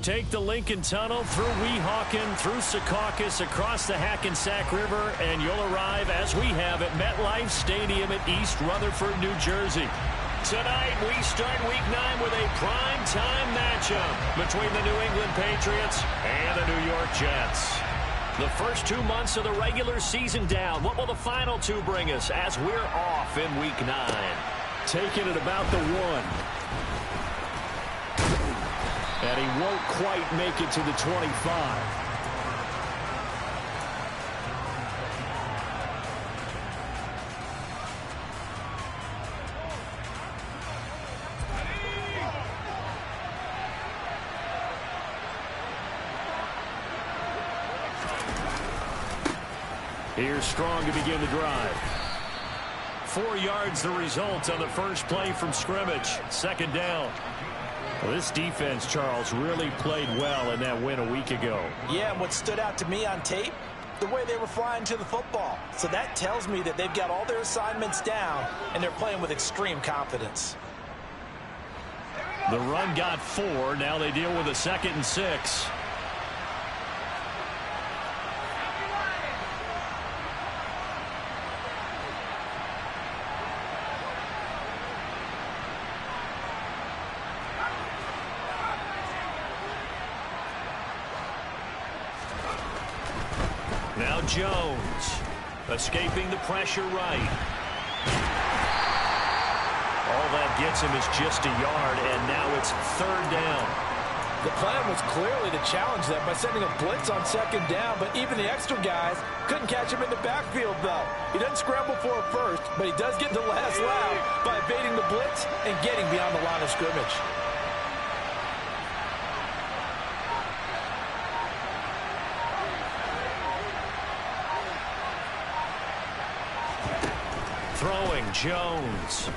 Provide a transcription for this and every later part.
Take the Lincoln Tunnel through Weehawken, through Secaucus, across the Hackensack River, and you'll arrive, as we have, at MetLife Stadium at East Rutherford, New Jersey. Tonight, we start Week 9 with a prime-time matchup between the New England Patriots and the New York Jets. The first 2 months of the regular season down. What will the final two bring us as we're off in Week 9? Taking it about the 1. And he won't quite make it to the 25. Here's Strong to begin the drive. 4 yards the result on the first play from scrimmage. Second down. Well, this defense, Charles, really played well in that win a week ago. Yeah, and what stood out to me on tape, the way they were flying to the football. So that tells me that they've got all their assignments down, and they're playing with extreme confidence. The run got 4. Now they deal with a 2nd and 6. Now Jones, escaping the pressure right. All that gets him is just a yard, and now it's 3rd down. The plan was clearly to challenge them by sending a blitz on 2nd down, but even the extra guys couldn't catch him in the backfield, though. He doesn't scramble for it first, but he does get the last lap by evading the blitz and getting beyond the line of scrimmage. Throwing, Jones.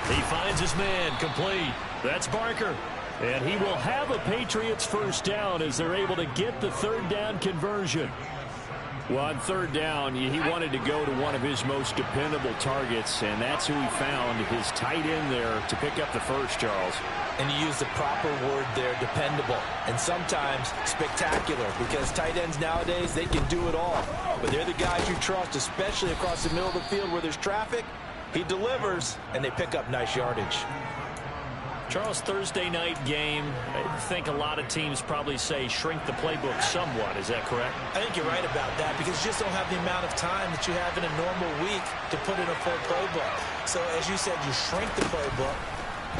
He finds his man, complete. That's Barker. And he will have a Patriots first down as they're able to get the 3rd down conversion. Well, on 3rd down, he wanted to go to one of his most dependable targets, and that's who he found, his tight end there, to pick up the first, Charles. And you use the proper word there, dependable, and sometimes spectacular, because tight ends nowadays, they can do it all. But they're the guys you trust, especially across the middle of the field where there's traffic. He delivers, and they pick up nice yardage. Charles, Thursday night game, I think a lot of teams probably say shrink the playbook somewhat. Is that correct? I think you're right about that, because you just don't have the amount of time that you have in a normal week to put in a full playbook. So, as you said, you shrink the playbook,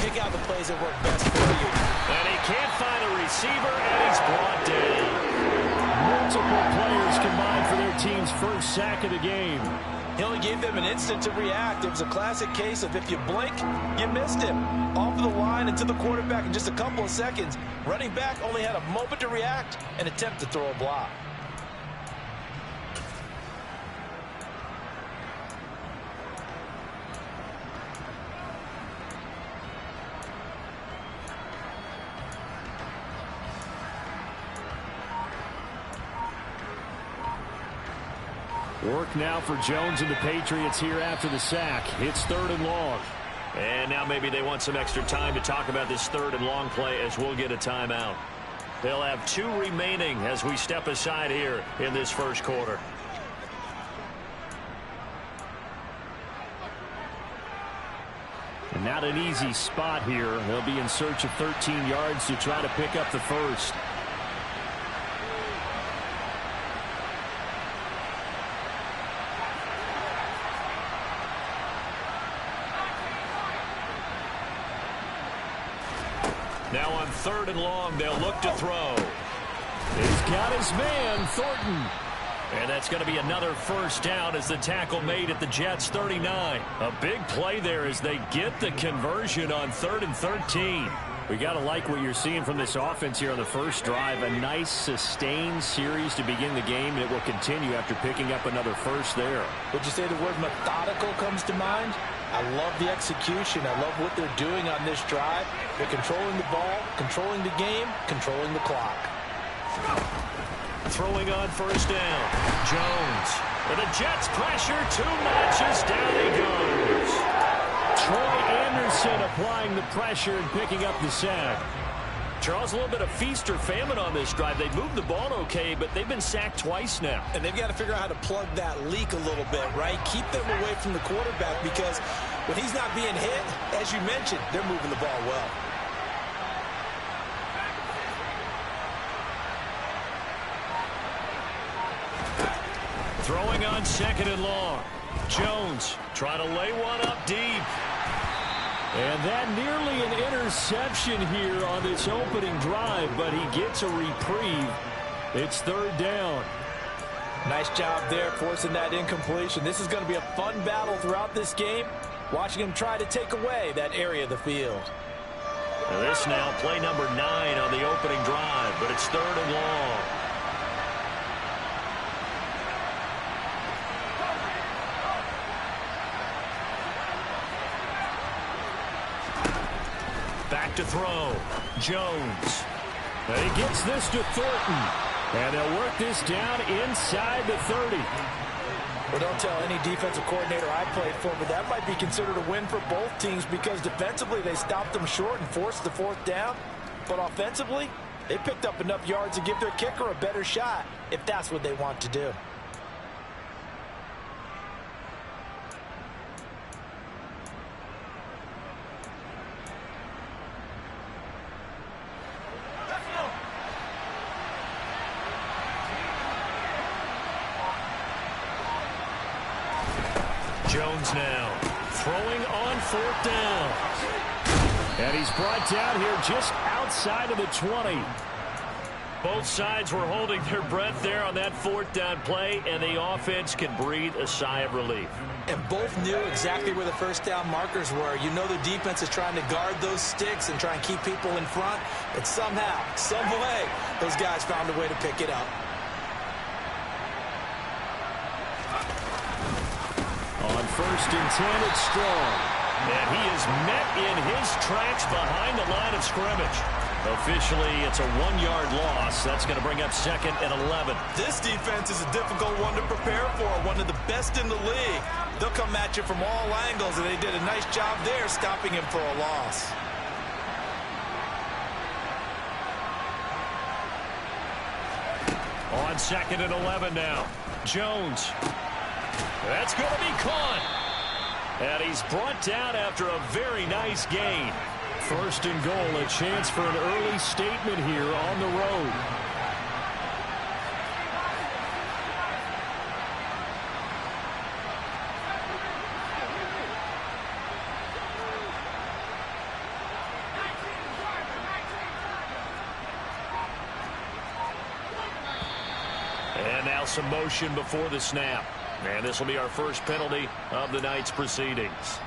pick out the plays that work best for you. And he can't find a receiver, and he's brought down. Multiple players combined for their team's first sack of the game. He only gave them an instant to react. It was a classic case of if you blink, you missed him. Off of the line and to the quarterback in just a couple of seconds. Running back only had a moment to react and attempt to throw a block. Work now for Jones and the Patriots here after the sack. It's 3rd and long. And now maybe they want some extra time to talk about this 3rd and long play as we'll get a timeout. They'll have 2 remaining as we step aside here in this first quarter. And not an easy spot here. They'll be in search of 13 yards to try to pick up the first. Now on 3rd and long, they'll look to throw. He's got his man, Thornton. And that's going to be another first down as the tackle made at the Jets' 39. A big play there as they get the conversion on 3rd and 13. We got to like what you're seeing from this offense here on the first drive. A nice sustained series to begin the game, and it will continue after picking up another first there. Would you say the word methodical comes to mind? I love the execution. I love what they're doing on this drive. They're controlling the ball, controlling the game, controlling the clock. Throwing on first down. Jones. And the Jets pressure too much as down he goes. Troy Anderson applying the pressure and picking up the sack. Charles, a little bit of feast or famine on this drive. They moved the ball okay, but they've been sacked twice now. And they've got to figure out how to plug that leak a little bit, right? Keep them away from the quarterback because when he's not being hit, as you mentioned, they're moving the ball well. Throwing on 2nd and long. Jones trying to lay one up deep. And that nearly an interception here on this opening drive, but he gets a reprieve. It's 3rd down. Nice job there forcing that incompletion. This is going to be a fun battle throughout this game, watching him try to take away that area of the field. Now this now play number 9 on the opening drive, but it's 3rd and long. Back to throw. Jones. And he gets this to Thornton. And they'll work this down inside the 30. Well, don't tell any defensive coordinator I played for, but that might be considered a win for both teams because defensively they stopped them short and forced the 4th down. But offensively, they picked up enough yards to give their kicker a better shot if that's what they want to do. Jones now throwing on 4th down. And he's brought down here just outside of the 20. Both sides were holding their breath there on that 4th down play, and the offense can breathe a sigh of relief. And both knew exactly where the 1st down markers were. You know the defense is trying to guard those sticks and try and keep people in front, but somehow, some way, those guys found a way to pick it up. On 1st and 10, it's Strong. And he is met in his tracks behind the line of scrimmage. Officially, it's a 1-yard loss. That's going to bring up 2nd and 11. This defense is a difficult one to prepare for, one of the best in the league. They'll come at you from all angles, and they did a nice job there stopping him for a loss. On 2nd and 11 now. Jones. That's going to be caught. And he's brought down after a very nice gain. 1st and goal, a chance for an early statement here on the road. And now some motion before the snap. And this will be our first penalty of the night's proceedings.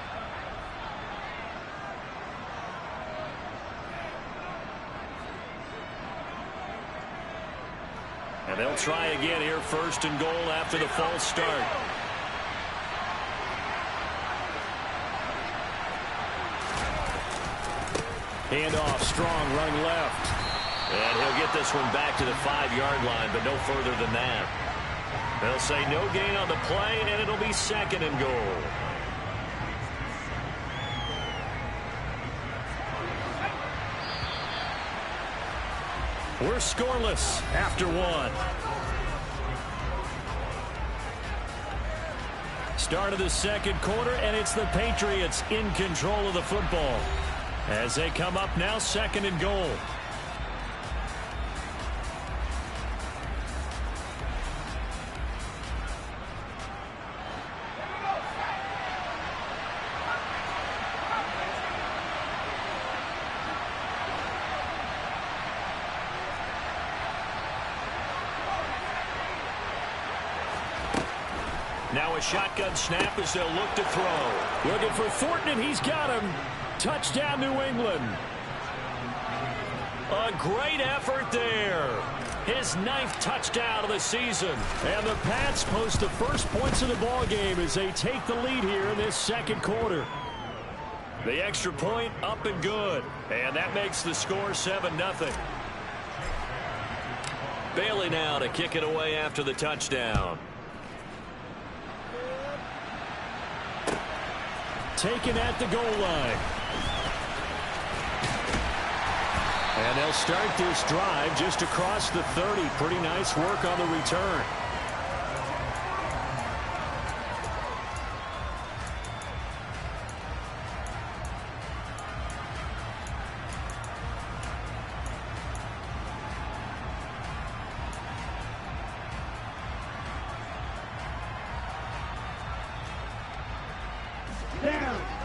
And they'll try again here, 1st and goal after the false start. Handoff, Strong running left. And he'll get this one back to the 5-yard line, but no further than that. They'll say no gain on the play, and it'll be 2nd and goal. We're scoreless after 1. Start of the 2nd quarter, and it's the Patriots in control of the football. As they come up now, 2nd and goal. Now a shotgun snap as they'll look to throw. Looking for Thornton, and he's got him. Touchdown, New England. A great effort there. His 9th touchdown of the season. And the Pats post the first points of the ball game as they take the lead here in this 2nd quarter. The extra point up and good. And that makes the score 7-0. Bailey now to kick it away after the touchdown. Taken at the goal line. And they'll start this drive just across the 30. Pretty nice work on the return.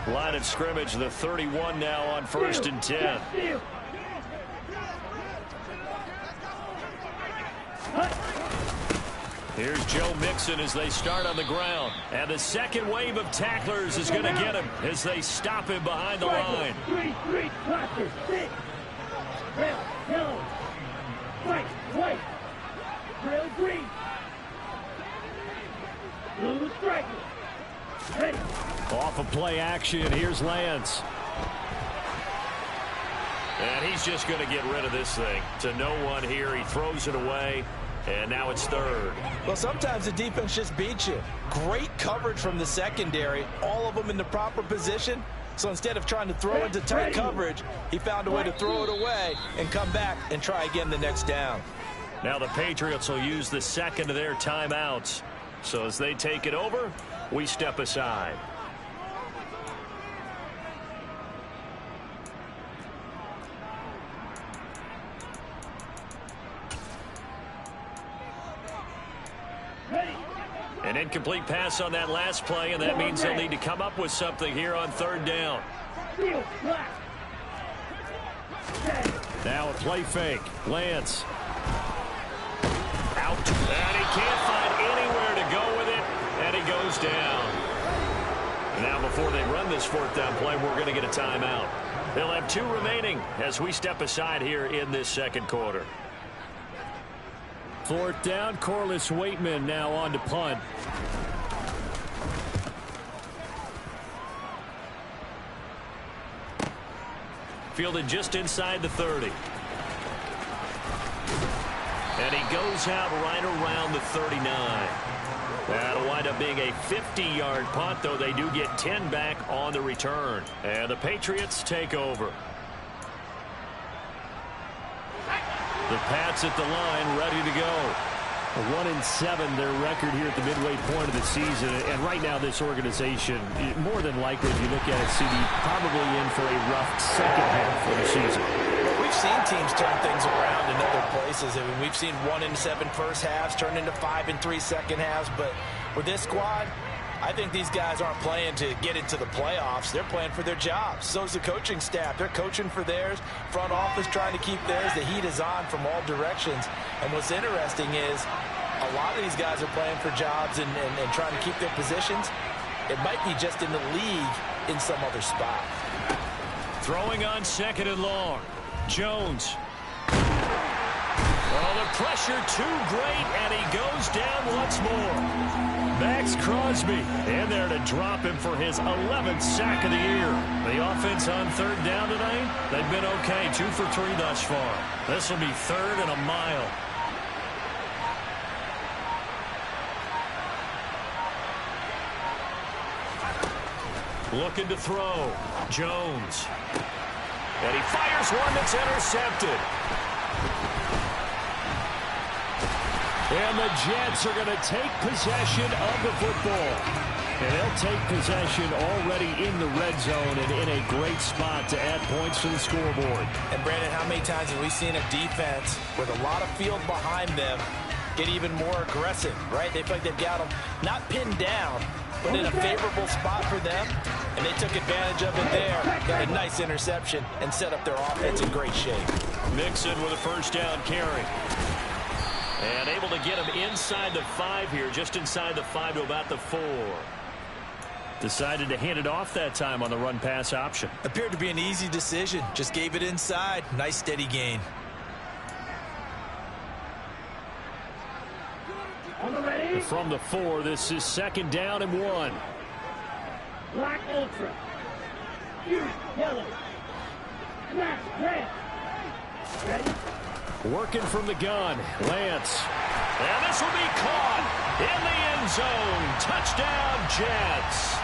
Line of scrimmage, the 31 now on 1st and 10. Here's Joe Mixon as they start on the ground. And the second wave of tacklers is going to get him as they stop him behind the line. Off of play action, here's Lance. And he's just going to get rid of this thing. To no one here, he throws it away. And now it's 3rd. Well, sometimes the defense just beats you. Great coverage from the secondary. All of them in the proper position. So instead of trying to throw into tight coverage, he found a way to throw it away and come back and try again the next down. Now the Patriots will use the second of their timeouts. So as they take it over, we step aside. An incomplete pass on that last play, and that means they'll need to come up with something here on 3rd down. Now a play fake. Lance. Out. And he can't find anywhere to go with it, and he goes down. Now before they run this 4th down play, we're going to get a timeout. They'll have 2 remaining as we step aside here in this 2nd quarter. 4th down, Corliss Waitman now on to punt. Fielded just inside the 30. And he goes out right around the 39. That'll wind up being a 50-yard punt, though they do get 10 back on the return. And the Patriots take over. The Pats at the line, ready to go. 1-7, their record here at the midway point of the season. And right now, this organization, more than likely, if you look at it, CD, probably in for a rough second half of the season. We've seen teams turn things around in other places. I mean, we've seen 1-7 first halves turn into 5-3 second halves. But with this squad, I think these guys aren't playing to get into the playoffs. They're playing for their jobs. So's the coaching staff. They're coaching for theirs. Front office trying to keep theirs. The heat is on from all directions. And what's interesting is a lot of these guys are playing for jobs and trying to keep their positions. It might be just in the league in some other spot. Throwing on 2nd and long. Jones. Oh, the pressure too great, and he goes down once more. Max Crosby in there to drop him for his 11th sack of the year. The offense on 3rd down tonight, they've been okay. 2 for 3 thus far. This will be 3rd and a mile. Looking to throw. Jones. And he fires one that's intercepted. And the Jets are going to take possession of the football. And they'll take possession already in the red zone and in a great spot to add points to the scoreboard. And, Brandon, how many times have we seen a defense with a lot of field behind them get even more aggressive, right? They feel like they've got them not pinned down, but in a favorable spot for them. And they took advantage of it there. Got a nice interception and set up their offense in great shape. Mixon with a 1st down carry. And able to get him inside the 5 here, just inside the 5 to about the 4. Decided to hand it off that time on the run-pass option. Appeared to be an easy decision. Just gave it inside. Nice steady gain. From the 4, this is 2nd down and 1. Black Ultra. Huge yellow. Smash red. Ready? Working from the gun. Lance. And this will be caught in the end zone. Touchdown, Jets.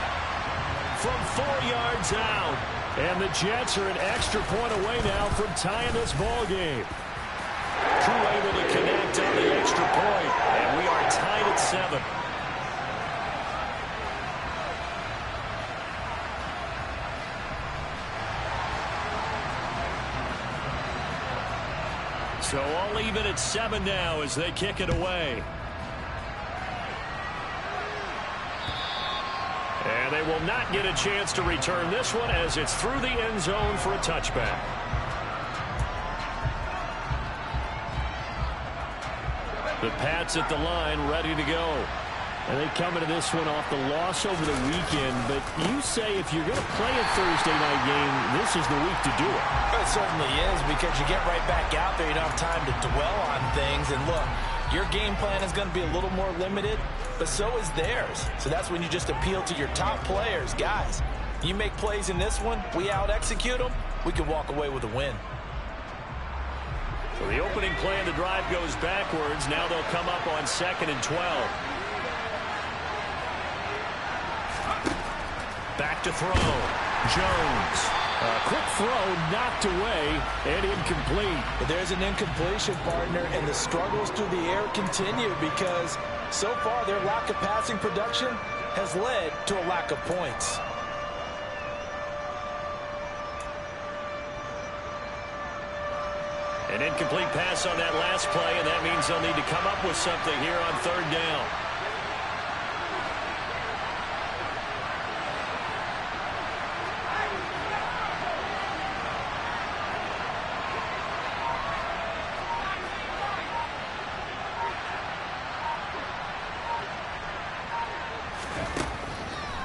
From 4 yards out. And the Jets are an extra point away now from tying this ball game. Crew able to connect on the extra point, and we are tied at 7. So all even at 7 now as they kick it away. And they will not get a chance to return this one as it's through the end zone for a touchback. The Pats at the line ready to go. And they come into this one off the loss over the weekend. But you say if you're going to play a Thursday night game, this is the week to do it. It certainly is, because you get right back out there. You don't have time to dwell on things. And look, your game plan is going to be a little more limited, but so is theirs. So that's when you just appeal to your top players. Guys, you make plays in this one, we out-execute them, we can walk away with a win. So the opening play of the drive goes backwards. Now they'll come up on 2nd and 12. Back to throw. Jones. A quick throw knocked away and incomplete. But there's an incompletion, partner, and the struggles through the air continue because so far their lack of passing production has led to a lack of points. An incomplete pass on that last play, and that means they'll need to come up with something here on 3rd down.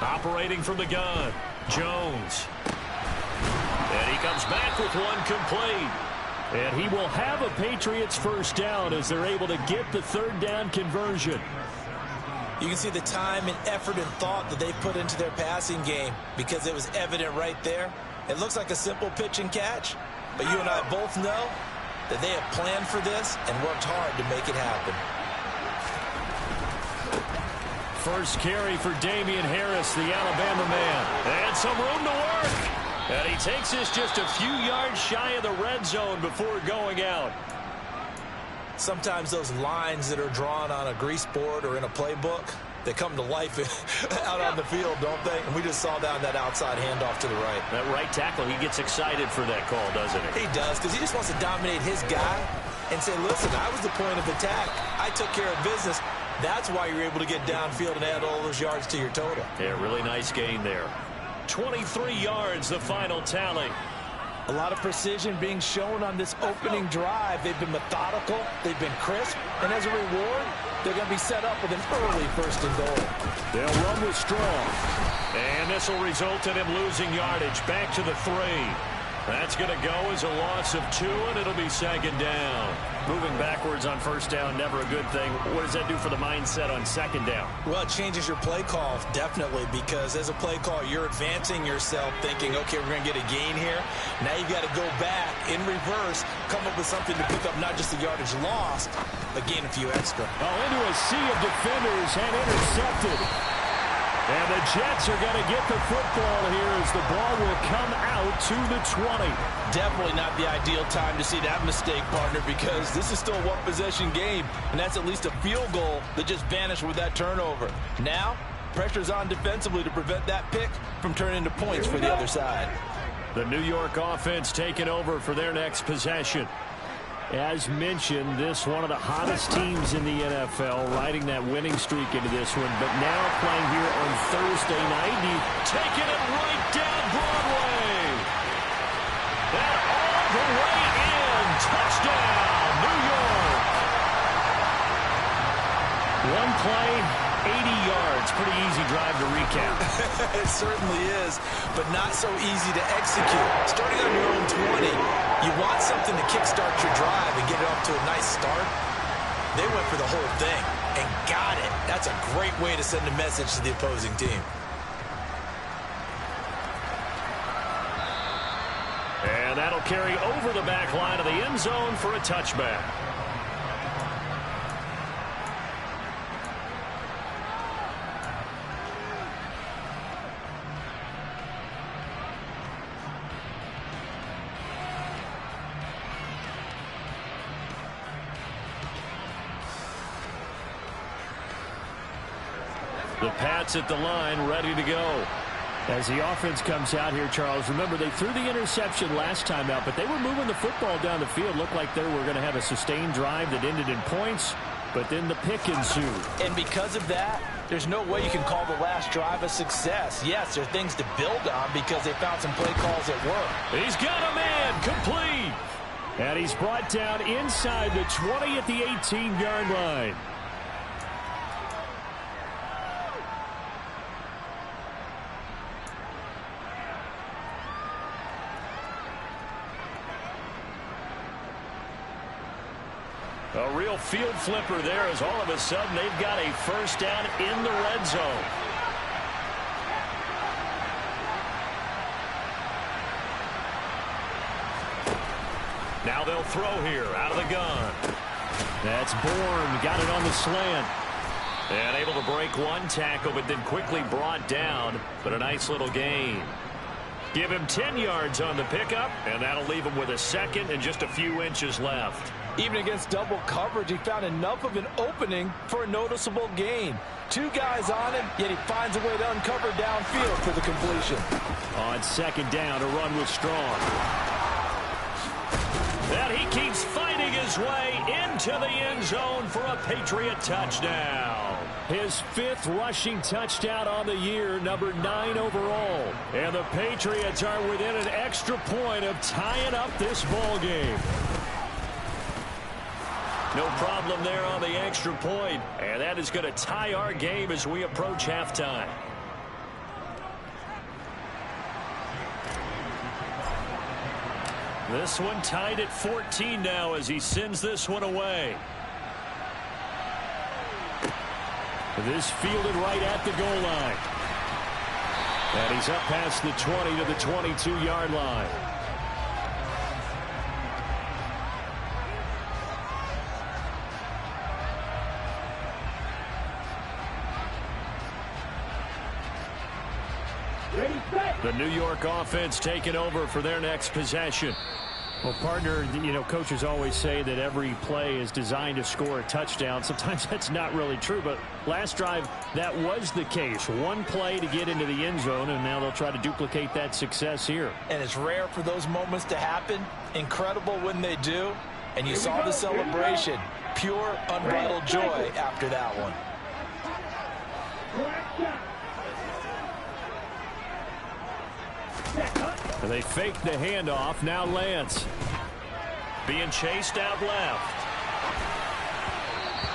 Operating from the gun, Jones. And he comes back with one complete. And he will have a Patriots first down as they're able to get the 3rd down conversion. You can see the time and effort and thought that they put into their passing game because it was evident right there. It looks like a simple pitch and catch, but you and I both know that they have planned for this and worked hard to make it happen. First carry for Damian Harris, the Alabama man. And some room to work. And he takes this just a few yards shy of the red zone before going out. Sometimes those lines that are drawn on a grease board or in a playbook, they come to life out on the field, don't they? And we just saw that outside handoff to the right. That right tackle, he gets excited for that call, doesn't he? He does, because he just wants to dominate his guy and say, listen, I was the point of attack. I took care of business. That's why you're able to get downfield and add all those yards to your total. Yeah, really nice gain there. 23 yards, the final tally. A lot of precision being shown on this opening drive. They've been methodical. They've been crisp. And as a reward, they're going to be set up with an early 1st and goal. They'll run with strong. And this will result in him losing yardage. Back to the 3. That's going to go as a loss of 2, and it'll be 2nd down. Moving backwards on 1st down, never a good thing. What does that do for the mindset on 2nd down? Well, it changes your play call, definitely, because as a play call, you're advancing yourself thinking, okay, we're going to get a gain here. Now you've got to go back in reverse, come up with something to pick up not just the yardage lost, but gain a few extra. Oh, into a sea of defenders and intercepted. And the Jets are going to get the football here as the ball will come out to the 20. Definitely not the ideal time to see that mistake, partner, because this is still a one-possession game, and that's at least a field goal that just vanished with that turnover. Now, pressure's on defensively to prevent that pick from turning into points for the other side. The New York offense taking over for their next possession. As mentioned, this one of the hottest teams in the NFL, riding that winning streak into this one, but now playing here on Thursday night, taking it right down Broadway. And all the way in. Touchdown, New York. One play, 80 yards. Pretty easy drive to recap. It certainly is, but not so easy to execute. Starting on your own 20, you want something to kickstart your drive and get it off to a nice start. They went for the whole thing and got it. That's a great way to send a message to the opposing team. And that'll carry over the back line of the end zone for a touchback. The Pats at the line, ready to go. As the offense comes out here, Charles, remember they threw the interception last time out, but they were moving the football down the field. Looked like they were going to have a sustained drive that ended in points, but then the pick ensued. And because of that, there's no way you can call the last drive a success. Yes, there are things to build on because they found some play calls that work. He's got a man, complete. And he's brought down inside the 20 at the 18-yard line. A real field flipper there as all of a sudden they've got a first down in the red zone. Now they'll throw here out of the gun. That's Bourne. Got it on the slant. And able to break one tackle, but then quickly brought down. But a nice little gain. Give him 10 yards on the pickup, and that'll leave him with a second and just a few inches left. Even against double coverage, he found enough of an opening for a noticeable gain. Two guys on him, yet he finds a way to uncover downfield for the completion. On second down, a run was strong. And he keeps fighting his way into the end zone for a Patriot touchdown. His 5th rushing touchdown on the year, number 9 overall. And the Patriots are within an extra point of tying up this ball game. No problem there on the extra point. And that is going to tie our game as we approach halftime. This one tied at 14 now as he sends this one away. This fielded right at the goal line. And he's up past the 20 to the 22-yard line. The New York offense taking over for their next possession. Well, partner, coaches always say that every play is designed to score a touchdown. Sometimes that's not really true, but last drive, that was the case. One play to get into the end zone, and now they'll try to duplicate that success here. And it's rare for those moments to happen. Incredible when they do. And you saw the celebration. Pure, unbridled joy after that one. And they fake the handoff. Now Lance. Being chased out left.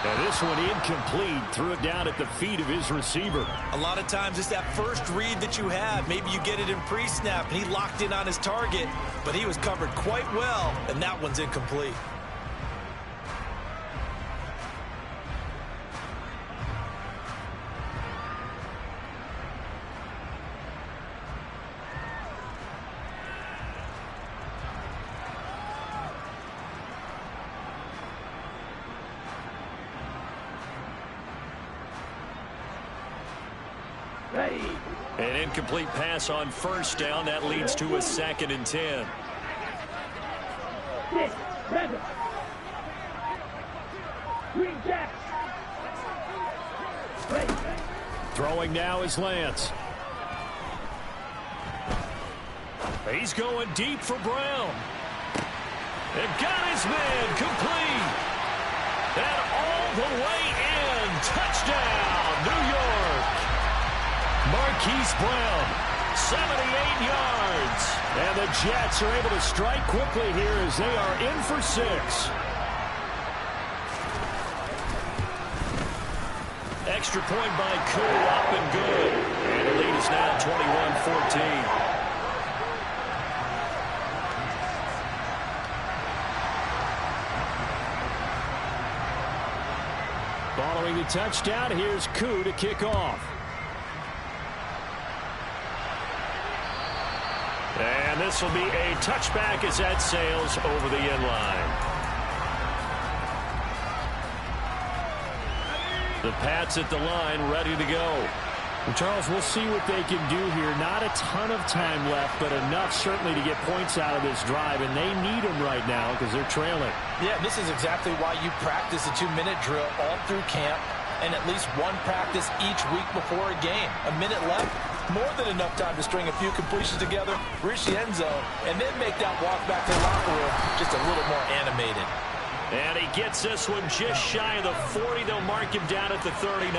And this one incomplete. Threw it down at the feet of his receiver. A lot of times it's that first read that you have. Maybe you get it in pre-snap, and he locked in on his target, but he was covered quite well, and that one's incomplete. An incomplete pass on first down. That leads to a 2nd and 10. Throwing now is Lance. He's going deep for Brown. And got his man complete. And all the way in. Touchdown, New York. Marquise Brown, 78 yards. And the Jets are able to strike quickly here as they are in for 6. Extra point by Koo, up and good. And the lead is now 21-14. Following the touchdown, here's Koo to kick off. And this will be a touchback as that sails over the end line. The Pats at the line, ready to go. Well, Charles, we'll see what they can do here. Not a ton of time left, but enough certainly to get points out of this drive, and they need them right now because they're trailing. Yeah, this is exactly why you practice a 2-minute drill all through camp. and at least one practice each week before a game. A minute left, more than enough time to string a few completions together, reach the end zone, and then make that walk back to the locker room just a little more animated. And he gets this one just shy of the 40. They'll mark him down at the 39.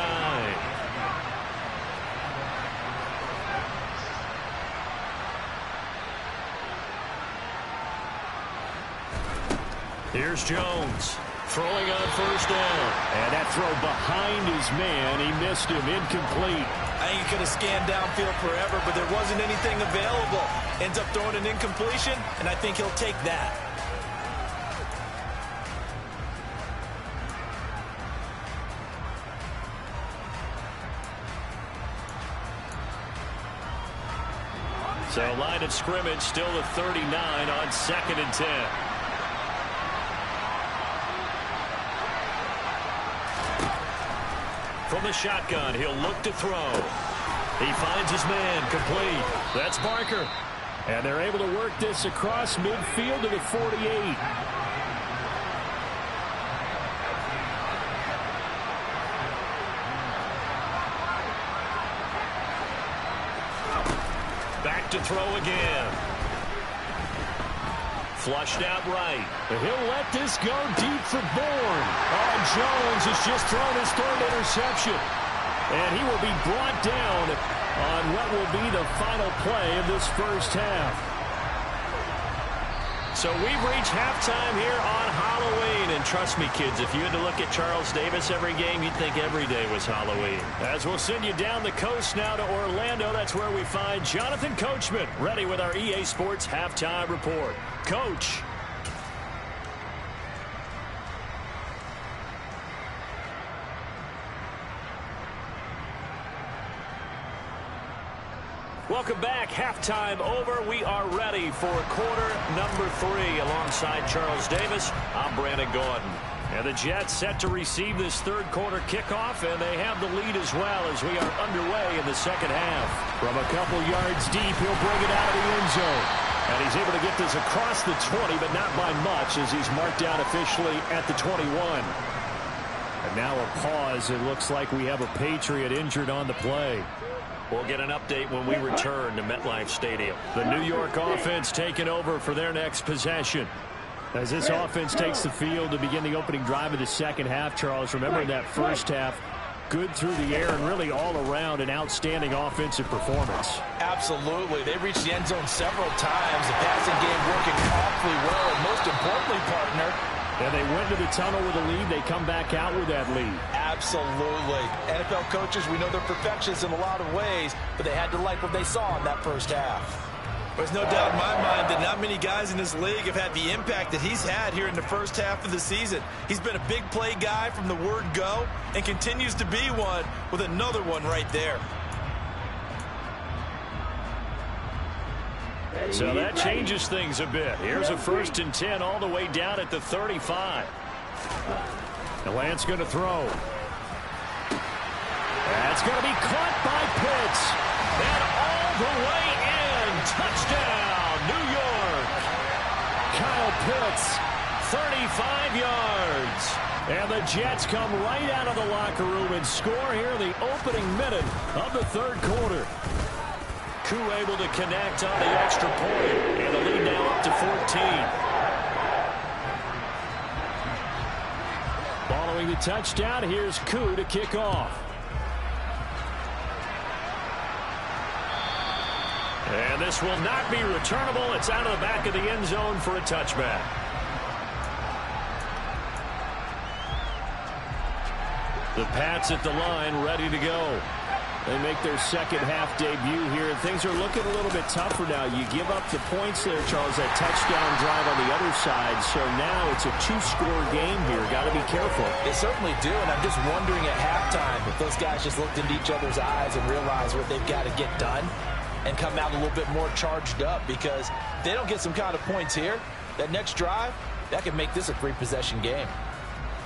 Here's Jones throwing on first down. And that throw behind his man. He missed him. Incomplete. I think he could have scanned downfield forever, but there wasn't anything available. Ends up throwing an incompletion, and I think he'll take that. So line of scrimmage still the 39 on 2nd and 10. From the shotgun, he'll look to throw. He finds his man, complete. That's Barker. And they're able to work this across midfield to the 48. Back to throw again. Flushed out right. He'll let this go deep for Bourne. Oh, Jones has just thrown his 3rd interception. And he will be brought down on what will be the final play of this first half. So we've reached halftime here on Halloween. And trust me, kids, if you had to look at Charles Davis every game, you'd think every day was Halloween. As we'll send you down the coast now to Orlando, that's where we find Jonathan Coachman, ready with our EA Sports Halftime Report. Coach. Welcome back. Halftime over. We are ready for quarter number 3 alongside Charles Davis. I'm Brandon Gordon. And the Jets set to receive this 3rd quarter kickoff, and they have the lead as well as we are underway in the 2nd half. From a couple yards deep, he'll bring it out of the end zone. And he's able to get this across the 20, but not by much as he's marked down officially at the 21. And now a pause. It looks like we have a Patriot injured on the play. We'll get an update when we return to MetLife Stadium. The New York offense taking over for their next possession. As this offense takes the field to begin the opening drive of the 2nd half, Charles, remember that first half, good through the air and really all around an outstanding offensive performance. Absolutely. They reached the end zone several times. The passing game working awfully well, and most importantly, partner, and they went to the tunnel with a lead. They come back out with that lead. Absolutely. NFL coaches, we know they're perfectionists in a lot of ways, but they had to like what they saw in that first half. There's no doubt in my mind that not many guys in this league have had the impact that he's had here in the first half of the season. He's been a big play guy from the word go and continues to be one with another one right there. So that changes things a bit. Here's a 1st and 10 all the way down at the 35. The Lance going to throw. That's going to be caught by Pitts. And all the way in. Touchdown, New York. Kyle Pitts, 35 yards. And the Jets come right out of the locker room and score here in the opening minute of the 3rd quarter. Koo able to connect on the extra point. And the lead now up to 14. Following the touchdown, here's Koo to kick off. And this will not be returnable. It's out of the back of the end zone for a touchback. The Pats at the line, ready to go. They make their 2nd half debut here, and things are looking a little bit tougher now. You give up the points there, Charles, that touchdown drive on the other side. So now it's a 2-score game here. Got to be careful. They certainly do, and I'm just wondering at halftime if those guys just looked into each other's eyes and realized what they've got to get done and come out a little bit more charged up, because if they don't get some kind of points here, that next drive, that could make this a 3-possession game.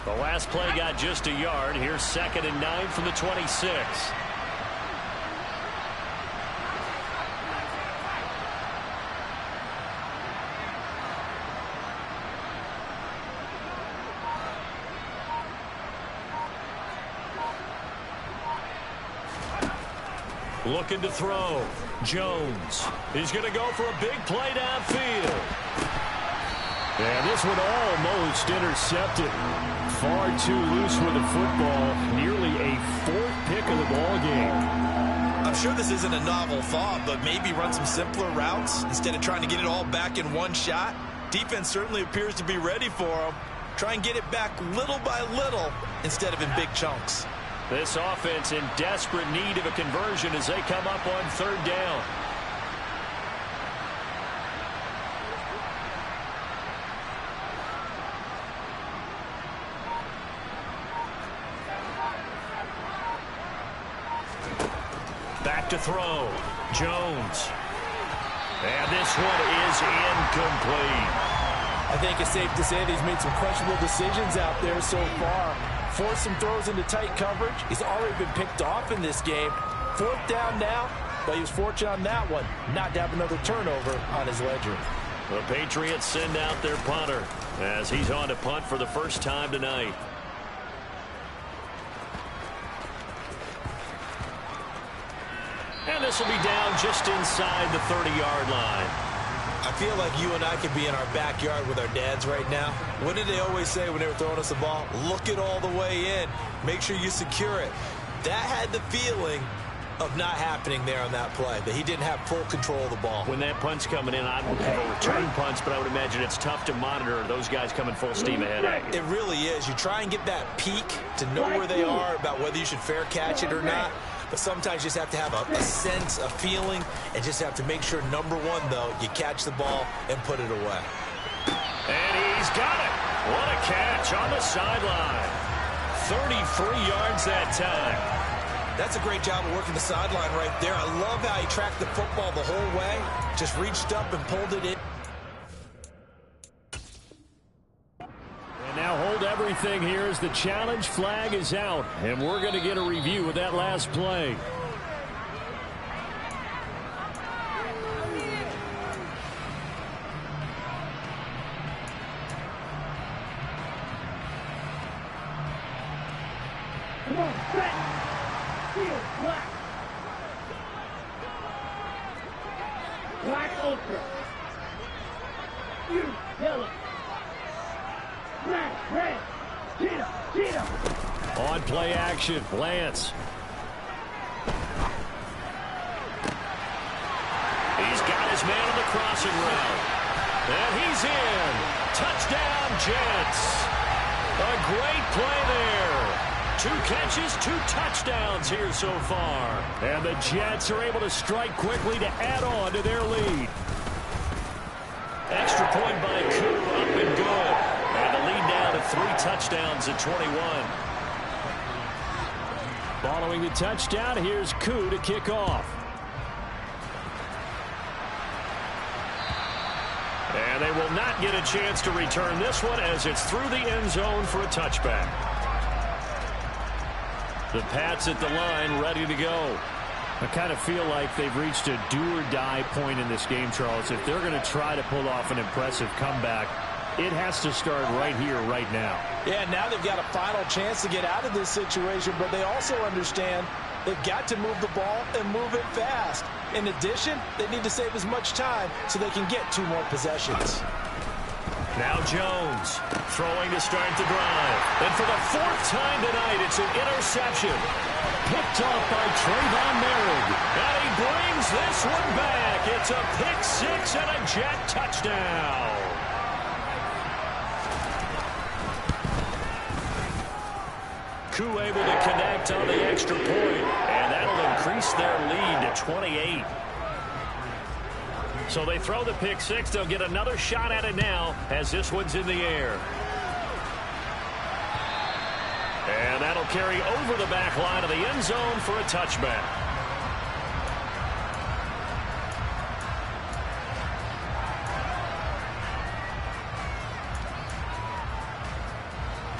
The last play got just a yard. Here's 2nd and 9 from the 26. Looking to throw. Jones. He's going to go for a big play downfield. And this one almost intercepted. Far too loose with the football. Nearly a fourth pick of the ball game. I'm sure this isn't a novel thought, but maybe run some simpler routes instead of trying to get it all back in one shot. Defense certainly appears to be ready for him. Try and get it back little by little instead of in big chunks. This offense in desperate need of a conversion as they come up on third down. Back to throw. Jones. And this one is incomplete. I think it's safe to say that he's made some questionable decisions out there so far. Forced some throws into tight coverage. He's already been picked off in this game. Fourth down now, but he was fortunate on that one not to have another turnover on his ledger. The Patriots send out their punter as he's on to punt for the first time tonight. And this will be down just inside the 30-yard line. I feel like you and I could be in our backyard with our dads right now. What did they always say when they were throwing us the ball? Look it all the way in. Make sure you secure it. That had the feeling of not happening there on that play, that he didn't have full control of the ball. When that punt's coming in, I don't have a return punts, but I would imagine it's tough to monitor those guys coming full steam ahead at you. It really is. You try and get that peek to know where they are, about whether you should fair catch it or not. But sometimes you just have to have a sense, a feeling, and just have to make sure, number one, though, you catch the ball and put it away. And he's got it. What a catch on the sideline. 33 yards that time. That's a great job of working the sideline right there. I love how he tracked the football the whole way, just reached up and pulled it in. Now hold everything here as the challenge flag is out. And we're going to get a review of that last play. Come on, set. Field, black. Black ultra. You, yellow. Black, red. Cheetah, cheetah. On play action, Lance. He's got his man on the crossing route. And he's in. Touchdown, Jets. A great play there. 2 catches, 2 touchdowns here so far. And the Jets are able to strike quickly to add on to their lead. Extra point by Koo, up and good. And the lead now to 3 touchdowns at 21. Following the touchdown, here's Koo to kick off. And they will not get a chance to return this one as it's through the end zone for a touchback. The Pats at the line ready to go. I kind of feel like they've reached a do-or-die point in this game, Charles. If they're going to try to pull off an impressive comeback, it has to start right here, right now. Yeah, now they've got a final chance to get out of this situation, but they also understand they've got to move the ball and move it fast. In addition, they need to save as much time so they can get 2 more possessions. Now Jones throwing to start the drive. And for the 4th time tonight, it's an interception. Picked off by Trayvon Merrick. And he brings this one back. It's a pick-6 and a Jet touchdown. Koo able to connect on the extra point, and that'll increase their lead to 28. So they throw the pick-6. They'll get another shot at it now as this one's in the air. And that'll carry over the back line of the end zone for a touchback.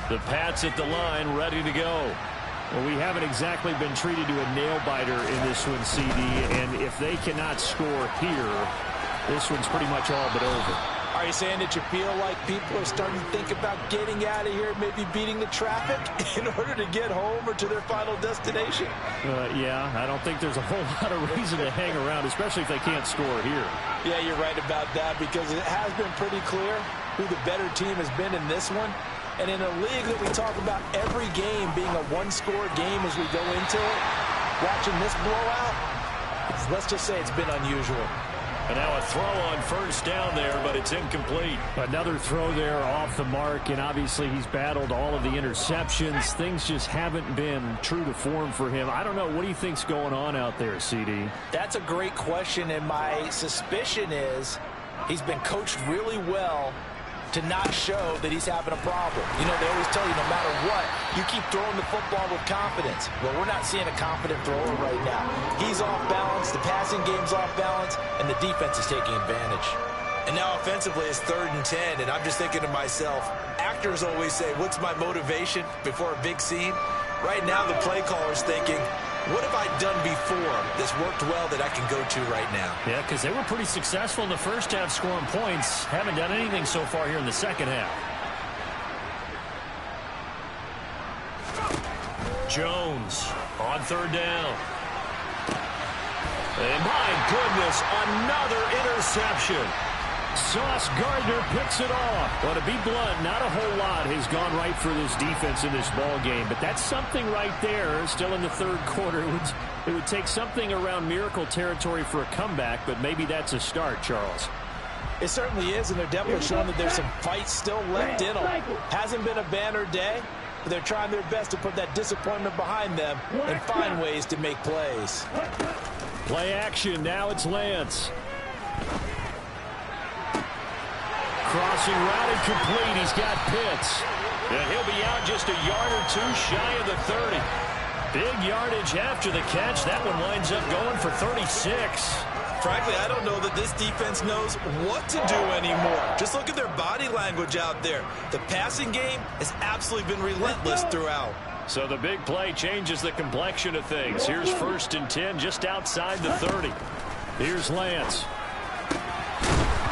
The Pats at the line ready to go. Well, we haven't exactly been treated to a nail-biter in this one, CD, and if they cannot score here, this one's pretty much all but over. Are you saying that you feel like people are starting to think about getting out of here, maybe beating the traffic in order to get home or to their final destination? Yeah, I don't think there's a whole lot of reason to hang around, especially if they can't score here. Yeah, you're right about that, because it has been pretty clear who the better team has been in this one. And in a league that we talk about every game being a one-score game as we go into it, watching this blowout, let's just say it's been unusual. And now a throw on first down there, but it's incomplete. Another throw there off the mark, and obviously he's battled all of the interceptions. Things just haven't been true to form for him. I don't know. What do you think's going on out there, CD? That's a great question, and my suspicion is he's been coached really well to not show that he's having a problem. You know, they always tell you no matter what, you keep throwing the football with confidence. Well, we're not seeing a confident thrower right now. He's off balance, the passing game's off balance, and the defense is taking advantage. And now offensively it's 3rd and 10, and I'm just thinking to myself, actors always say, what's my motivation before a big scene? Right now the play caller's thinking, what have I done before that's worked well that I can go to right now? Yeah, because they were pretty successful in the first half scoring points. Haven't done anything so far here in the second half. Jones on 3rd down. And my goodness, another interception. Sauce Gardner picks it off. Well, to be blunt, not a whole lot has gone right for this defense in this ball game, but that's something right there. Still in the 3rd quarter. It would take something around miracle territory for a comeback, but maybe that's a start, Charles. It certainly is, and they're definitely showing that there's some fight still left in them. Hasn't been a banner day, but they're trying their best to put that disappointment behind them and find ways to make plays. Play action. Now it's Lance. Crossing route incomplete. He's got Pitts. And he'll be out just a yard or two shy of the 30. Big yardage after the catch. That one winds up going for 36. Frankly, I don't know that this defense knows what to do anymore. Just look at their body language out there. The passing game has absolutely been relentless throughout. So the big play changes the complexion of things. Here's 1st and 10 just outside the 30. Here's Lance.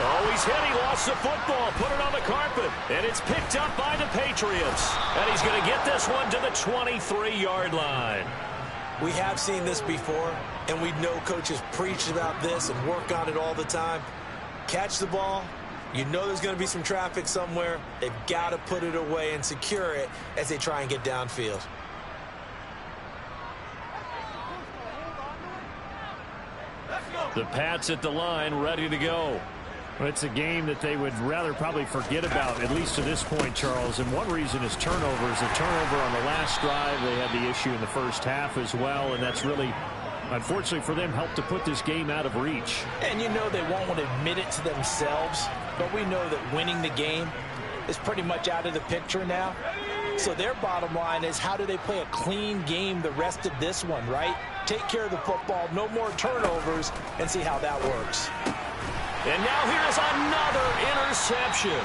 Oh, he's hit. He lost the football. Put it on the carpet. And it's picked up by the Patriots. And he's going to get this one to the 23-yard line. We have seen this before, and we know coaches preach about this and work on it all the time. Catch the ball. You know there's going to be some traffic somewhere. They've got to put it away and secure it as they try and get downfield. The Pats at the line, ready to go. Well, it's a game that they would rather probably forget about, at least to this point, Charles. And one reason is turnovers. A turnover on the last drive. They had the issue in the first half as well, and that's really, unfortunately for them, helped to put this game out of reach. And you know they won't want to admit it to themselves, but we know that winning the game is pretty much out of the picture now. So their bottom line is, how do they play a clean game the rest of this one, right? Take care of the football, no more turnovers, and see how that works. And now here's another interception.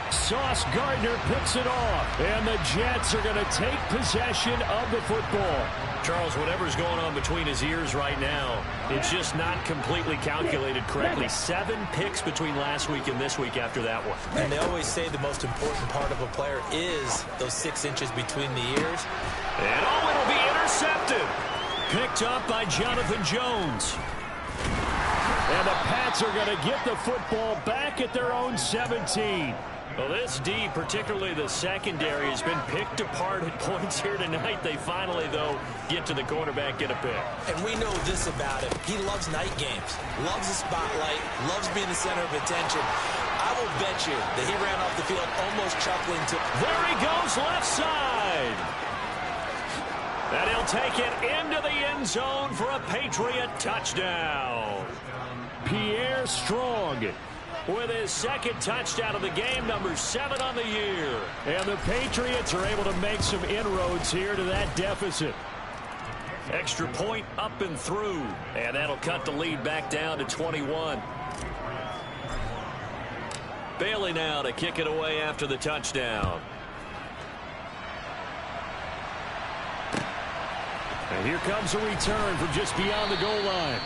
Sauce Gardner picks it off, and the Jets are going to take possession of the football. Charles, whatever's going on between his ears right now, it's just not completely calculated correctly. 7 picks between last week and this week after that one. And they always say the most important part of a player is those 6 inches between the ears. And oh, it'll be intercepted. Picked up by Jonathan Jones. And the Pats are going to get the football back at their own 17. Well, this D, particularly the secondary, has been picked apart at points here tonight. They finally, though, get to the quarterback, get a pick. And we know this about him. He loves night games, loves the spotlight, loves being the center of attention. I will bet you that he ran off the field almost chuckling to... There he goes, left side. And he'll take it into the end zone for a Patriot touchdown. Pierre Strong with his 2nd touchdown of the game, number 7 on the year. And the Patriots are able to make some inroads here to that deficit. Extra point up and through. And that'll cut the lead back down to 21. Bailey now to kick it away after the touchdown. And here comes a return from just beyond the goal line.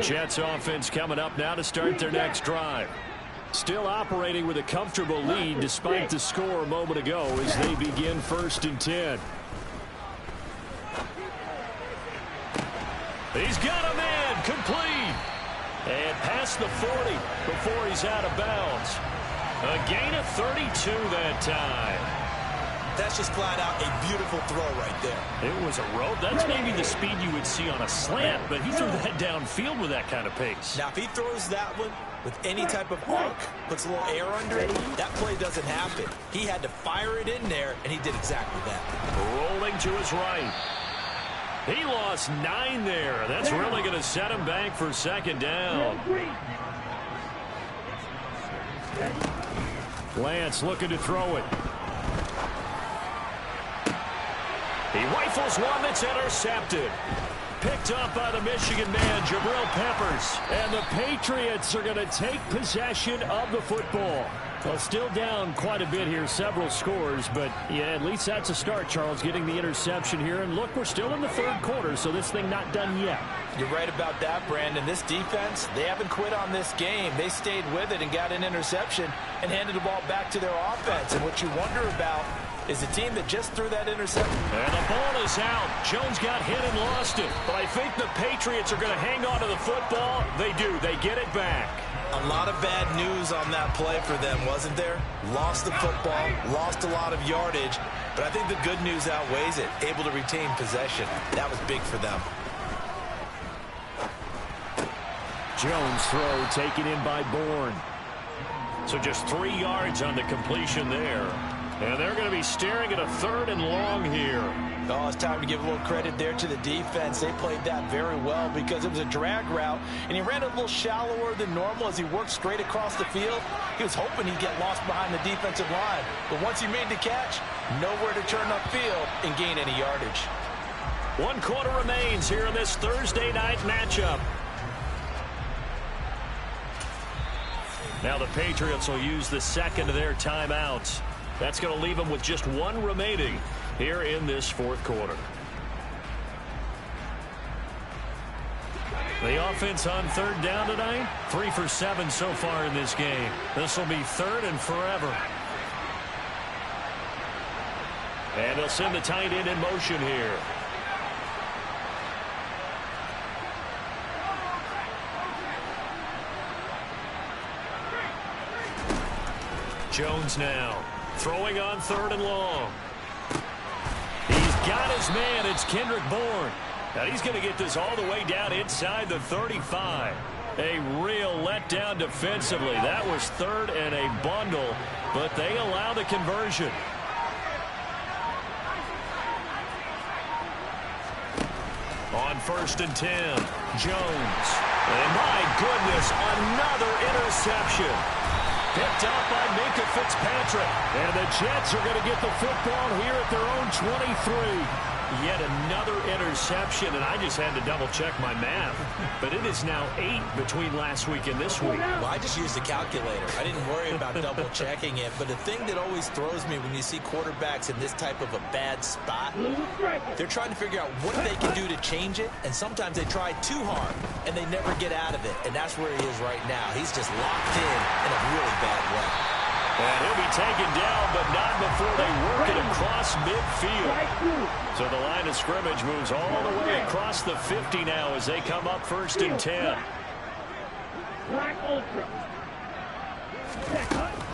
Jets offense coming up now to start their next drive. Still operating with a comfortable lead despite the score a moment ago as they begin 1st and 10. He's got a man complete. And past the 40 before he's out of bounds. A gain of 32 that time. That's just flat out a beautiful throw right there. It was a rope. That's maybe the speed you would see on a slant, but he threw that downfield with that kind of pace. Now, if he throws that one with any type of arc, puts a little air under it, that play doesn't happen. He had to fire it in there, and he did exactly that. Rolling to his right. He lost 9 there. That's really going to set him back for 2nd down. Lance looking to throw it. He rifles one that's intercepted. Picked up by the Michigan man, Jabril Peppers. And the Patriots are going to take possession of the football. Well, still down quite a bit here, several scores, but yeah, at least that's a start, Charles, getting the interception here. And look, we're still in the 3rd quarter, so this thing not done yet. You're right about that, Brandon. This defense, they haven't quit on this game. They stayed with it and got an interception and handed the ball back to their offense. And what you wonder about is the team that just threw that interception. And the ball is out. Jones got hit and lost it. But I think the Patriots are going to hang on to the football. They do. They get it back. A lot of bad news on that play for them, wasn't there? Lost the football, lost a lot of yardage, but I think the good news outweighs it. Able to retain possession. That was big for them. Jones throw taken in by Bourne. So just 3 yards on the completion there. And they're going to be staring at a 3rd and long here. Oh, it's time to give a little credit there to the defense. They played that very well because it was a drag route, and he ran a little shallower than normal as he worked straight across the field. He was hoping he'd get lost behind the defensive line. But once he made the catch, nowhere to turn upfield and gain any yardage. 1 quarter remains here in this Thursday night matchup. Now the Patriots will use the 2nd of their timeouts. That's going to leave them with just 1 remaining here in this 4th quarter. The offense on 3rd down tonight, 3 for 7 so far in this game. This will be 3rd and forever. And they'll send the tight end in motion here. Jones now. Throwing on 3rd and long. He's got his man. It's Kendrick Bourne. And he's going to get this all the way down inside the 35. A real letdown defensively. That was 3rd and a bundle, but they allow the conversion. On 1st and 10, Jones. And my goodness, another interception. Picked up by Minka Fitzpatrick. And the Jets are going to get the football here at their own 23. Yet another interception, and I just had to double-check my math. But it is now 8 between last week and this week. Well, I just used a calculator. I didn't worry about double-checking it. But the thing that always throws me when you see quarterbacks in this type of a bad spot, they're trying to figure out what they can do to change it, and sometimes they try too hard, and they never get out of it. And that's where he is right now. He's just locked in a really bad way. And he'll be taken down, but not before they work it across midfield. So the line of scrimmage moves all the way across the 50 now as they come up 1st and 10.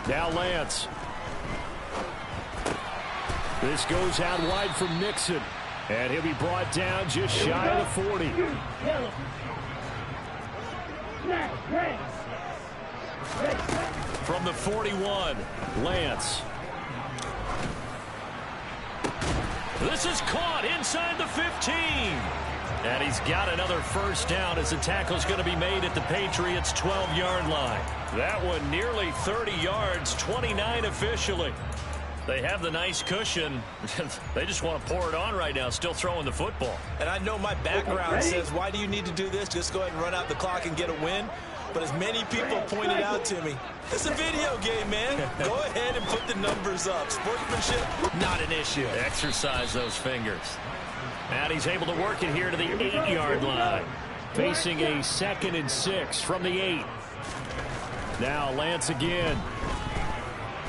Now Lance. This goes out wide from Nixon. And he'll be brought down just shy of the 40. From the 41, Lance. This is caught inside the 15. And he's got another 1st down as the tackle's going to be made at the Patriots' 12-yard line. That one nearly 30 yards, 29 officially. They have the nice cushion. They just want to pour it on right now, still throwing the football. And I know my background says, why do you need to do this? Just go ahead and run out the clock and get a win. But as many people pointed out to me, it's a video game, man. Go ahead and put the numbers up. Sportsmanship, not an issue. Exercise those fingers. And he's able to work it here to the 8-yard line. Facing a 2nd and 6 from the 8. Now Lance again.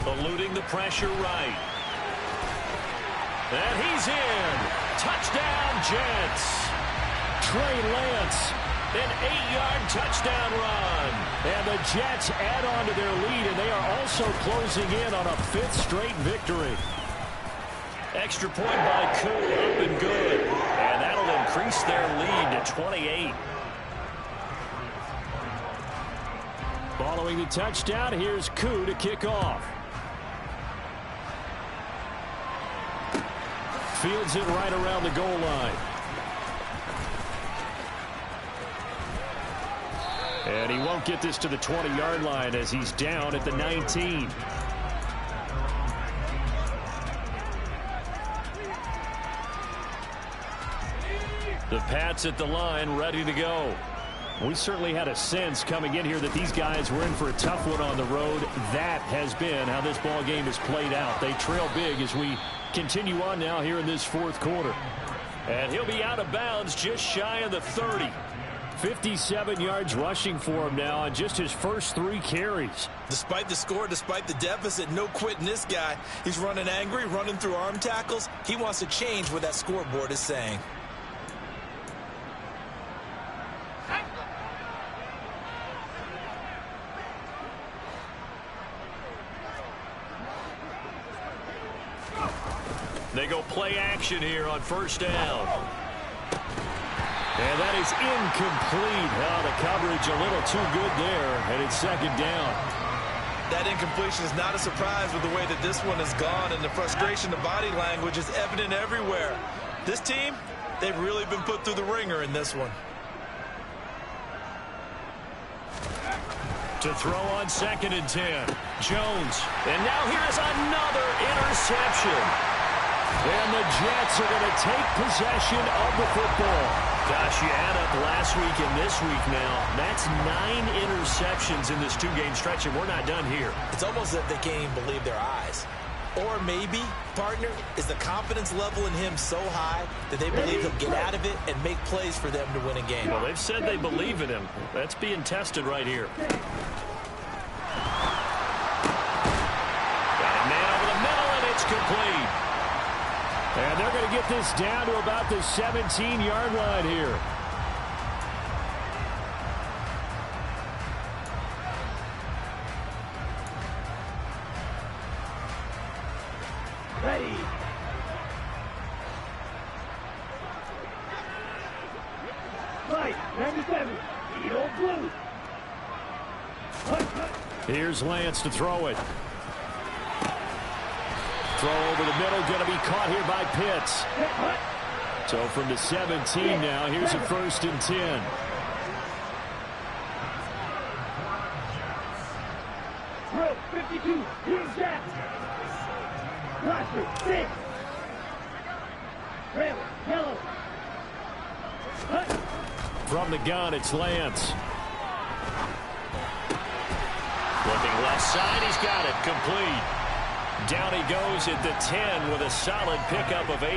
Eluding the pressure right. And he's in. Touchdown, Jets. Trey Lance, an 8-yard touchdown run. And the Jets add on to their lead, and they are also closing in on a 5th straight victory. Extra point by Koo, up and good. And that'll increase their lead to 28. Following the touchdown, here's Koo to kick off. Fields it right around the goal line. And he won't get this to the 20-yard line as he's down at the 19. The Pats at the line, ready to go. We certainly had a sense coming in here that these guys were in for a tough one on the road. That has been how this ball game has played out. They trail big as we continue on now here in this 4th quarter. And he'll be out of bounds just shy of the 30. 57 yards rushing for him now on just his first 3 carries. Despite the score, despite the deficit, no quitting this guy. He's running angry, running through arm tackles. He wants to change what that scoreboard is saying. They go play action here on 1st down. And that is incomplete. The coverage a little too good there, and it's 2nd down. That incompletion is not a surprise with the way that this one has gone, and the frustration, the body language is evident everywhere. This team, they've really been put through the ringer in this one. To throw on 2nd and 10. Jones. And now here's another interception. And the Jets are going to take possession of the football. Gosh, you add up last week and this week now. That's 9 interceptions in this 2-game stretch, and we're not done here. It's almost as if they can't even believe their eyes. Or maybe, partner, is the confidence level in him so high that they believe he'll get out of it and make plays for them to win a game. Well, they've said they believe in him. That's being tested right here. Got a man over the middle, and it's complete. And they're going to get this down to about the 17-yard line here. Ready. Right, 97. The old blue. Here's Lance to throw it. Throw over the middle, going to be caught here by Pitts. So from the 17 now, here's a 1st and 10. Row 52, green jack. Roster 6. Red, yellow. From the gun, it's Lance. Looking left side, he's got it, complete. Down he goes at the 10 with a solid pickup of 8.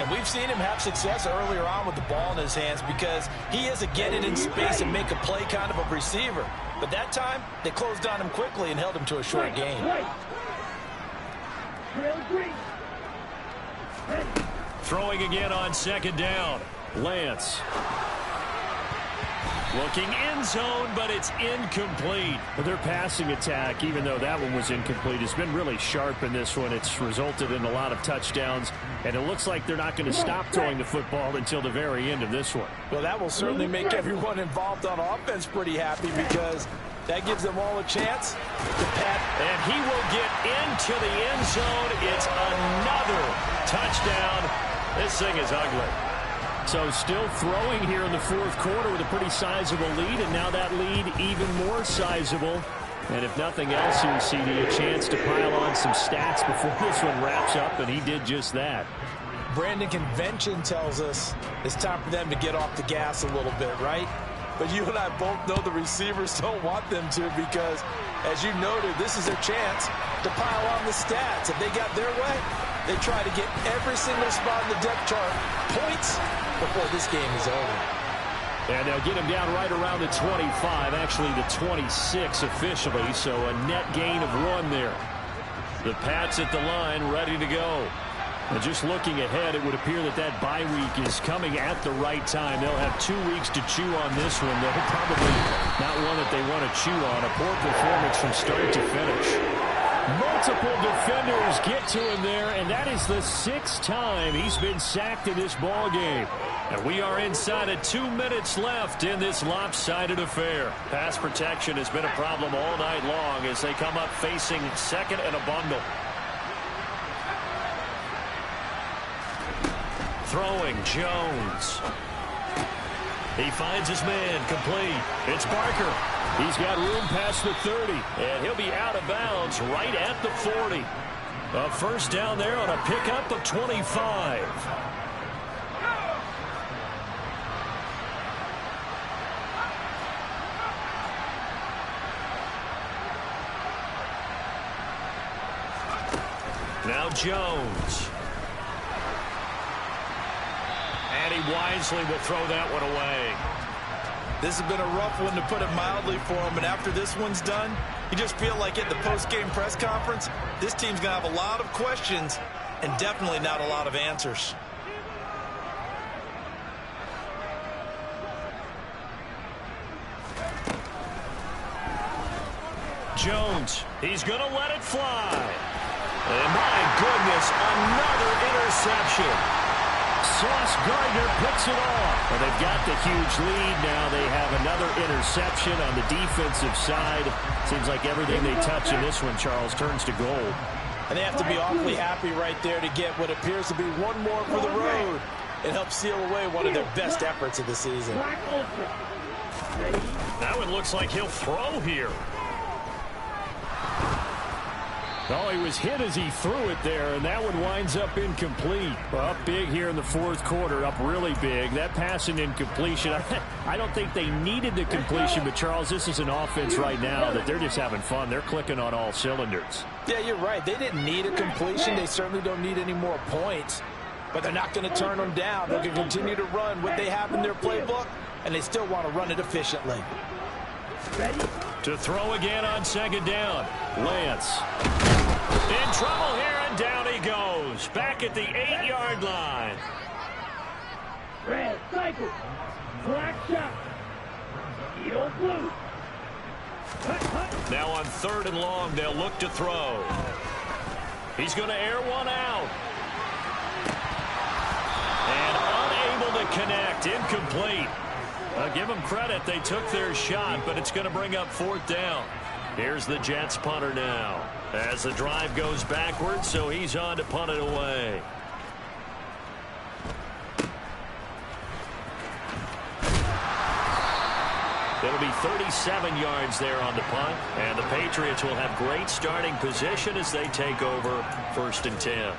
And we've seen him have success earlier on with the ball in his hands because he is a get it in space and make a play kind of a receiver. But that time, they closed on him quickly and held him to a short gain. Throwing again on 2nd down. Lance. Looking end zone, but it's incomplete. Their passing attack, even though that one was incomplete, has been really sharp in this one. It's resulted in a lot of touchdowns, and it looks like they're not going to stop throwing the football until the very end of this one. Well, that will certainly make everyone involved on offense pretty happy because that gives them all a chance to pat. And he will get into the end zone. It's another touchdown. This thing is ugly. So still throwing here in the 4th quarter with a pretty sizable lead, and now that lead even more sizable. And if nothing else here, CD, a chance to pile on some stats before this one wraps up, and he did just that. Brandon, convention tells us it's time for them to get off the gas a little bit, right? But you and I both know the receivers don't want them to because, as you noted, this is their chance to pile on the stats. If they got their way, they try to get every single spot in the depth chart points before this game is over. And they'll get him down right around the 25, actually the 26 officially, so a net gain of 1 there. The Pats at the line, ready to go. And just looking ahead, it would appear that that bye week is coming at the right time. They'll have 2 weeks to chew on this one, though probably not one that they want to chew on. A poor performance from start to finish. Multiple defenders get to him there, and that is the 6th time he's been sacked in this ball game. And we are inside of 2 minutes left in this lopsided affair. Pass protection has been a problem all night long as they come up facing second and a bundle. Throwing, Jones. He finds his man, complete. It's Barker. He's got room past the 30, and he'll be out of bounds right at the 40. A first down there on a pickup of 25. Now Jones. And he wisely will throw that one away. This has been a rough one, to put it mildly, for him. And after this one's done, you just feel like at the post-game press conference, this team's going to have a lot of questions and definitely not a lot of answers. Jones, he's going to let it fly. And my goodness, another interception. Sauce Gardner picks it off. Well, they've got the huge lead now. They have another interception on the defensive side. Seems like everything they touch in this one, Charles, turns to gold. And they have to be awfully happy right there to get what appears to be one more for the road. It helps seal away one of their best efforts of the season. That one looks like he'll throw here. Oh, he was hit as he threw it there, and that one winds up incomplete. Up big here in the 4th quarter, up really big. That pass and incompletion, I don't think they needed the completion, but Charles, this is an offense right now that they're just having fun. They're clicking on all cylinders. Yeah, you're right. They didn't need a completion. They certainly don't need any more points, but they're not going to turn them down. They're going to continue to run what they have in their playbook, and they still want to run it efficiently. Ready? To throw again on 2nd down. Lance. In trouble here, and down he goes. Back at the 8-yard line. Red, cycle. Black shot. Heel blue. Now on 3rd and long, they'll look to throw. He's going to air one out. And unable to connect. Incomplete. I'll give them credit. They took their shot, but it's going to bring up 4th down. Here's the Jets punter now. As the drive goes backwards, so he's on to punt it away. It'll be 37 yards there on the punt, and the Patriots will have great starting position as they take over 1st and 10.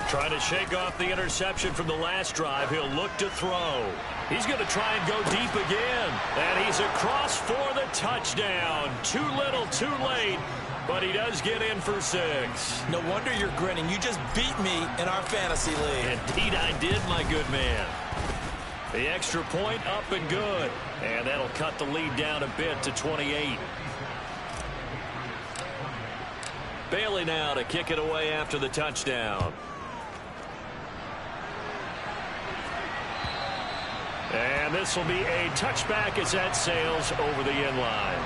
Trying to shake off the interception from the last drive. He'll look to throw. He's going to try and go deep again. And he's across for the touchdown. Too little, too late. But he does get in for 6. No wonder you're grinning. You just beat me in our fantasy league. Indeed I did, my good man. The extra point up and good. And that'll cut the lead down a bit to 28. Bailey now to kick it away after the touchdown. And this will be a touchback as that sails over the end line.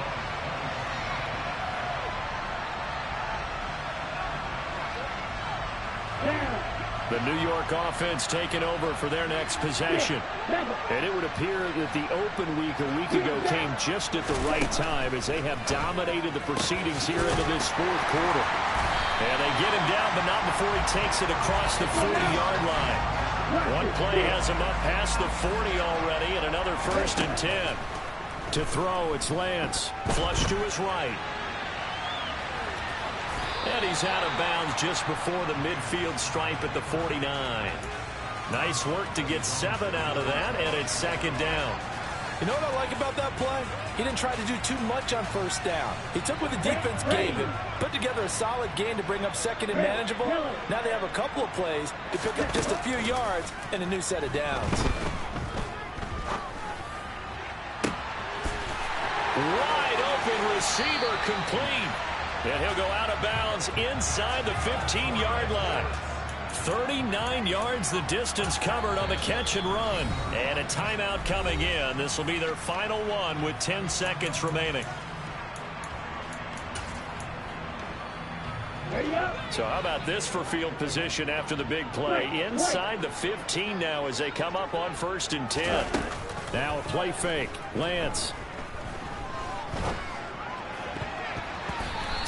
The New York offense taking over for their next possession. And it would appear that the open week a week ago came just at the right time as they have dominated the proceedings here into this 4th quarter. And they get him down, but not before he takes it across the 40-yard line. One play has him up past the 40 already, and another 1st and 10. To throw, it's Lance. Flush to his right. And he's out of bounds just before the midfield stripe at the 49. Nice work to get 7 out of that, and it's 2nd down. You know what I like about that play? He didn't try to do too much on first down. He took what the defense gave him, put together a solid gain to bring up second and manageable. Now they have a couple of plays to pick up just a few yards and a new set of downs. Wide open receiver complete. And he'll go out of bounds inside the 15-yard line. 39 yards the distance covered on the catch and run. And a timeout coming in. This will be their final one with 10 seconds remaining. So how about this for field position after the big play? Inside the 15 now as they come up on 1st and 10. Now a play fake. Lance.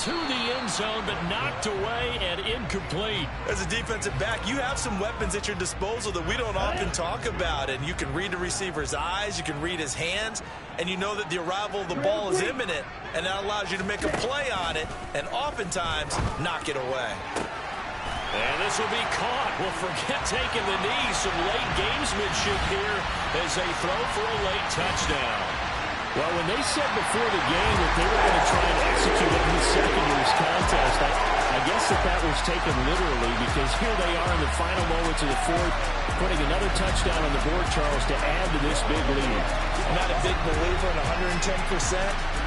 To the end zone, but knocked away and incomplete. As a defensive back, you have some weapons at your disposal that we don't often talk about. And you can read the receiver's eyes, you can read his hands, and you know that the arrival of the ball is imminent, and that allows you to make a play on it and oftentimes knock it away. And this will be caught. Well, forget taking the knee. Some late gamesmanship here as they throw for a late touchdown. Well, when they said before the game that they were going to try and execute it in the second year's contest, I guess that was taken literally, because here they are in the final moments of the fourth, putting another touchdown on the board, Charles, to add to this big lead. I'm not a big believer in 110%,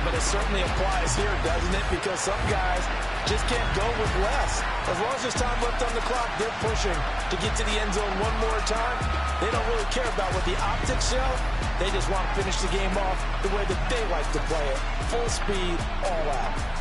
but it certainly applies here, doesn't it? Because some guys just can't go with less. As long as there's time left on the clock, they're pushing to get to the end zone one more time. They don't really care about what the optics show. They just want to finish the game off the way that they like to play it. Full speed, all out.